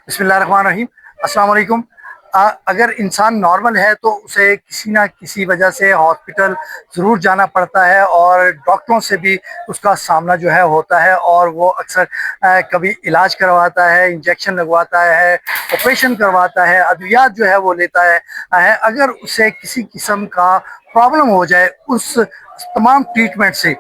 बिस्मिल्लाहिर्रहमानिर्रहीम। अस्सलाम वालेकुम। अगर इंसान नॉर्मल है तो उसे किसी ना किसी वजह से हॉस्पिटल ज़रूर जाना पड़ता है और डॉक्टरों से भी उसका सामना जो है होता है, और वो अक्सर कभी इलाज करवाता है, इंजेक्शन लगवाता है, ऑपरेशन करवाता है, अद्वियात जो है वो लेता है। अगर उसे किसी किस्म का प्रॉब्लम हो जाए उस तमाम ट्रीटमेंट से,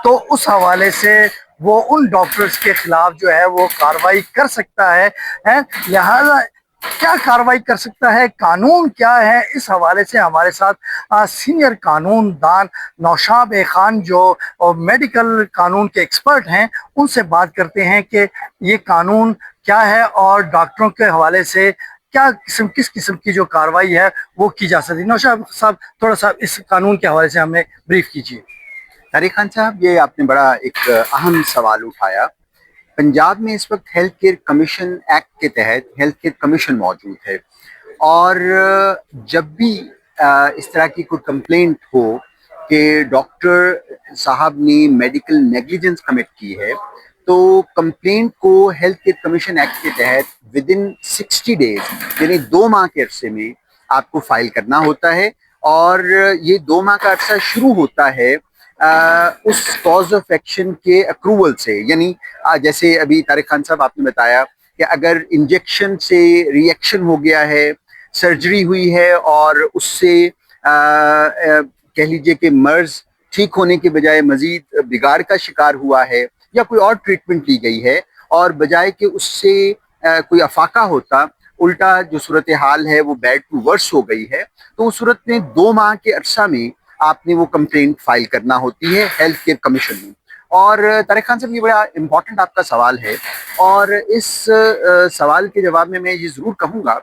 तो उस हवाले से वो उन डॉक्टर्स के खिलाफ जो है वो कार्रवाई कर सकता है। लिहाजा क्या कार्रवाई कर सकता है, कानून क्या है, इस हवाले से हमारे साथ सीनियर कानून दान नौशाब ए खान जो मेडिकल कानून के एक्सपर्ट हैं, उनसे बात करते हैं कि ये कानून क्या है और डॉक्टरों के हवाले से क्या किस किस्म की जो कार्रवाई है वो की जा सकती है। नौशाब साहब, थोड़ा सा इस कानून के हवाले से हमें ब्रीफ कीजिए। तारिक खान साहब, ये आपने बड़ा एक अहम सवाल उठाया। पंजाब में इस वक्त हेल्थ केयर कमीशन एक्ट के तहत हेल्थ केयर कमीशन मौजूद है, और जब भी इस तरह की कोई कंप्लेंट हो कि डॉक्टर साहब ने मेडिकल नेग्लिजेंस कमिट की है, तो कंप्लेंट को हेल्थ केयर कमीशन एक्ट के तहत विद इन 60 डेज यानी 2 माह के अरसे में आपको फाइल करना होता है। और ये 2 माह का अरसा शुरू होता है उस कॉज ऑफ एक्शन के अक्रूवल से। यानी जैसे अभी तारिक खान साहब आपने बताया कि अगर इंजेक्शन से रिएक्शन हो गया है, सर्जरी हुई है और उससे कह लीजिए कि मर्ज ठीक होने के बजाय मजीद बिगाड़ का शिकार हुआ है, या कोई और ट्रीटमेंट ली गई है और बजाय कि उससे कोई अफाका होता, उल्टा जो सूरत हाल है वो बैड टू वर्स हो गई है, तो उस सूरत में 2 माह के अरसा में आपने वो कंप्लेंट फाइल करना होती है हेल्थ केयर कमीशन में। और तारिक खान साहब, ये बड़ा इम्पोर्टेंट आपका सवाल है, और इस सवाल के जवाब में मैं ये ज़रूर कहूँगा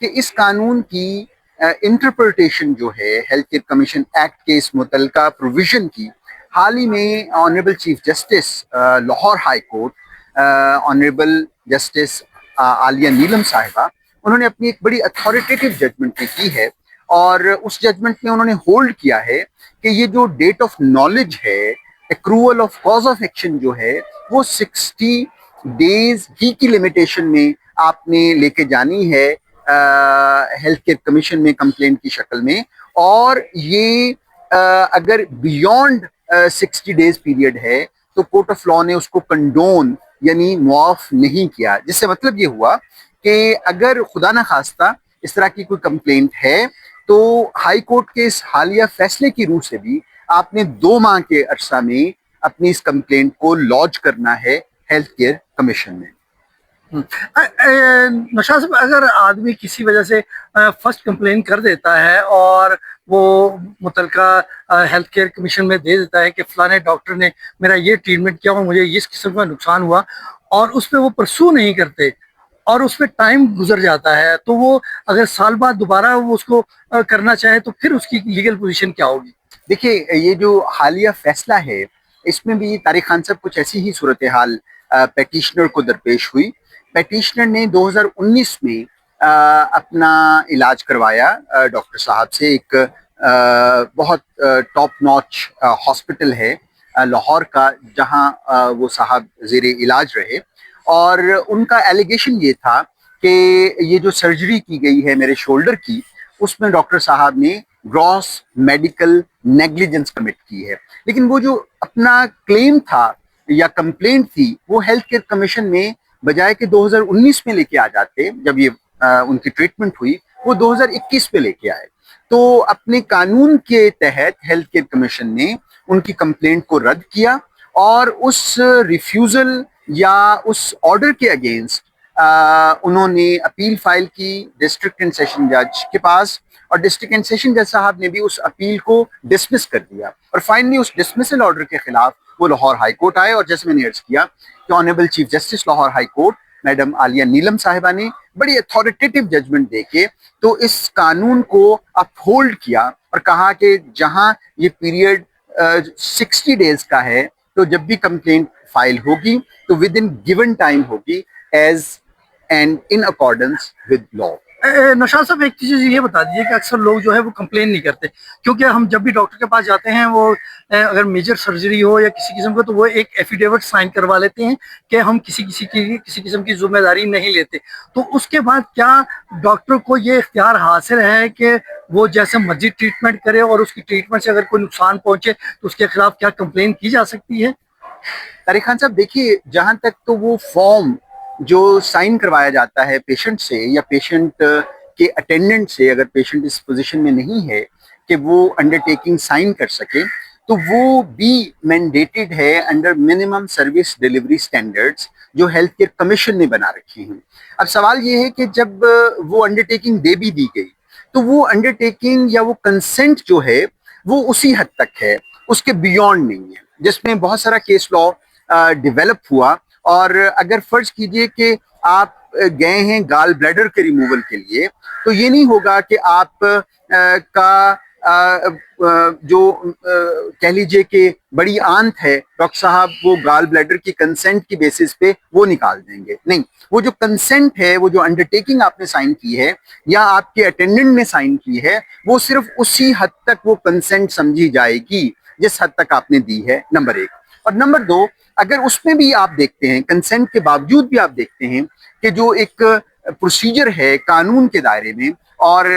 कि इस कानून की इंटरप्रिटेशन जो है हेल्थ केयर कमीशन एक्ट के इस मुतलका प्रोविजन की, हाल ही में honourable chief justice Lahore high court honourable justice Aliya Neelam साहिबा, उन्होंने अपनी एक बड़ी अथॉरिटेटिव जजमेंट की है, और उस जजमेंट में उन्होंने होल्ड किया है कि ये जो डेट ऑफ नॉलेज है, accrual of cause of action जो है, वो 60 डेज ही की लिमिटेशन में आपने लेके जानी है हेल्थ केयर कमीशन में कंप्लेंट की शक्ल में। और ये अगर बियॉन्ड 60 डेज पीरियड है तो कोर्ट ऑफ लॉ ने उसको कंडोन यानी मुआफ नहीं किया, जिससे मतलब ये हुआ कि अगर खुदा न खास्ता इस तरह की कोई कंप्लेंट है, तो हाई कोर्ट के इस हालिया फैसले की रूह से भी आपने 2 माह के अरसा में अपनी इस कंप्लेंट को लॉन्च करना है हेल्थ केयर कमीशन में। नशा साहब, अगर आदमी किसी वजह से फर्स्ट कंप्लेन कर देता है और वो मुतलका हेल्थ केयर कमीशन में दे देता है कि फलाने डॉक्टर ने मेरा ये ट्रीटमेंट किया और मुझे इस किस्म का नुकसान हुआ, और उस पर वो परसू नहीं करते और उस पर टाइम गुजर जाता है, तो वो अगर साल बाद दोबारा वो उसको करना चाहे तो फिर उसकी लीगल पोजीशन क्या होगी? देखिए, ये जो हालिया फैसला है, इसमें भी तारिक खान साहब कुछ ऐसी ही सूरत हाल पेटिशनर को दरपेश हुई। पेटिशनर ने 2019 में अपना इलाज करवाया डॉक्टर साहब से। एक बहुत टॉप नॉच हॉस्पिटल है लाहौर का, जहां वो साहब जेर इलाज रहे, और उनका एलिगेशन ये था कि ये जो सर्जरी की गई है मेरे शोल्डर की, उसमें डॉक्टर साहब ने ग्रॉस मेडिकल नेग्लिजेंस कमिट की है। लेकिन वो जो अपना क्लेम था या कंप्लेंट थी, वो हेल्थ केयर कमीशन में बजाय कि 2019 में लेके आ जाते, जब ये उनकी ट्रीटमेंट हुई, वो 2021 में लेके आए। तो अपने कानून के तहत हेल्थ केयर कमीशन ने उनकी कंप्लेंट को रद्द किया, और उस रिफ्यूजल या उस ऑर्डर के अगेंस्ट उन्होंने अपील फाइल की डिस्ट्रिक्ट एंड सेशन जज के पास, और डिस्ट्रिक्ट एंड सेशन जज साहब ने भी उस अपील को डिसमिस कर दिया, और फाइनली उस डिसमिसल ऑर्डर के खिलाफ वो लाहौर हाई कोर्ट आए। और जैसे मैंने अर्ज किया कि honourable chief justice Lahore high court madam Aliya Neelam साहिबा ने बड़ी अथॉरिटेटिव जजमेंट देके तो इस कानून को अपहोल्ड किया, और कहा कि जहां ये पीरियड 60 डेज का है, तो जब भी कंप्लेंट फाइल होगी तो विद इन गिवन टाइम होगी, as and in accordance with law. Naushad साहब, एक चीज़ ये बता दीजिए कि अक्सर लोग जो है वो कंप्लेन नहीं करते, क्योंकि हम जब भी डॉक्टर के पास जाते हैं वो अगर मेजर सर्जरी हो या किसी किस्म का, तो वो एक एफिडेविट साइन करवा लेते हैं कि हम किसी किस्म की जिम्मेदारी नहीं लेते। तो उसके बाद क्या डॉक्टर को ये इख्तियार हासिल है कि वो जैसे मर्जी ट्रीटमेंट करे, और उसकी ट्रीटमेंट से अगर कोई नुकसान पहुंचे तो उसके खिलाफ क्या कंप्लेन की जा सकती है? तारिक खान साहब, देखिए, जहां तक तो वो फॉर्म जो साइन करवाया जाता है पेशेंट से या पेशेंट के अटेंडेंट से, अगर पेशेंट इस पोजीशन में नहीं है कि वो अंडरटेकिंग साइन कर सके, तो वो भी मैंडेटेड है under minimum service delivery standards जो हेल्थ केयर कमीशन ने बना रखे हैं। अब सवाल ये है कि जब वो अंडरटेकिंग दे भी दी गई, तो वो अंडरटेकिंग या वो कंसेंट जो है वो उसी हद तक है, उसके बियॉन्ड नहीं है, जिसमें बहुत सारा केस लॉ डेवलप हुआ। और अगर फर्ज कीजिए कि आप गए हैं गाल ब्लैडर के रिमूवल के लिए, तो ये नहीं होगा कि आप का जो कह लीजिए कि बड़ी आंत है, डॉक्टर साहब वो गाल ब्लैडर की कंसेंट की बेसिस पे वो निकाल देंगे। नहीं, वो जो कंसेंट है, वो जो अंडरटेकिंग आपने साइन की है या आपके अटेंडेंट ने साइन की है, वो सिर्फ उसी हद तक वो कंसेंट समझी जाएगी जिस हद तक आपने दी है, नंबर एक। और नंबर दो, अगर उसमें भी आप देखते हैं, कंसेंट के बावजूद भी आप देखते हैं कि जो एक प्रोसीजर है कानून के दायरे में, और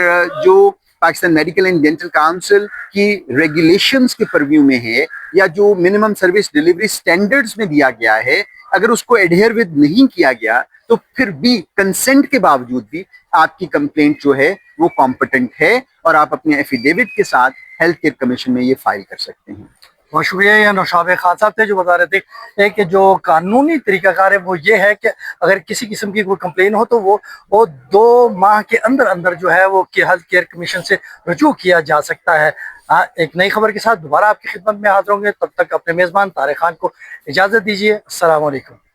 जो Pakistan medical and dental council की रेगुलेशंस के परव्यू में है, या जो मिनिमम सर्विस डिलीवरी स्टैंडर्ड्स में दिया गया है, अगर उसको एडहेयर विद नहीं किया गया, तो फिर भी कंसेंट के बावजूद भी आपकी कंप्लेंट जो है वो कॉम्पिटेंट है, और आप अपने एफिडेविट के साथ हेल्थ केयर कमीशन में ये फाइल कर सकते हैं। बहुत शुक्रिया। ये नौशाद खान साहब थे जो बता रहे थे कि जो कानूनी तरीकाकार है वो ये है कि अगर किसी किस्म की कोई कंप्लेन हो तो वो 2 माह के अंदर अंदर जो है वो हेल्थ केयर कमीशन से रजू किया जा सकता है। एक नई खबर के साथ दोबारा आपकी खिदमत में हाजिर होंगे, तब तक अपने मेज़बान तारिक खान को इजाज़त दीजिए। अस्सलाम वालेकुम।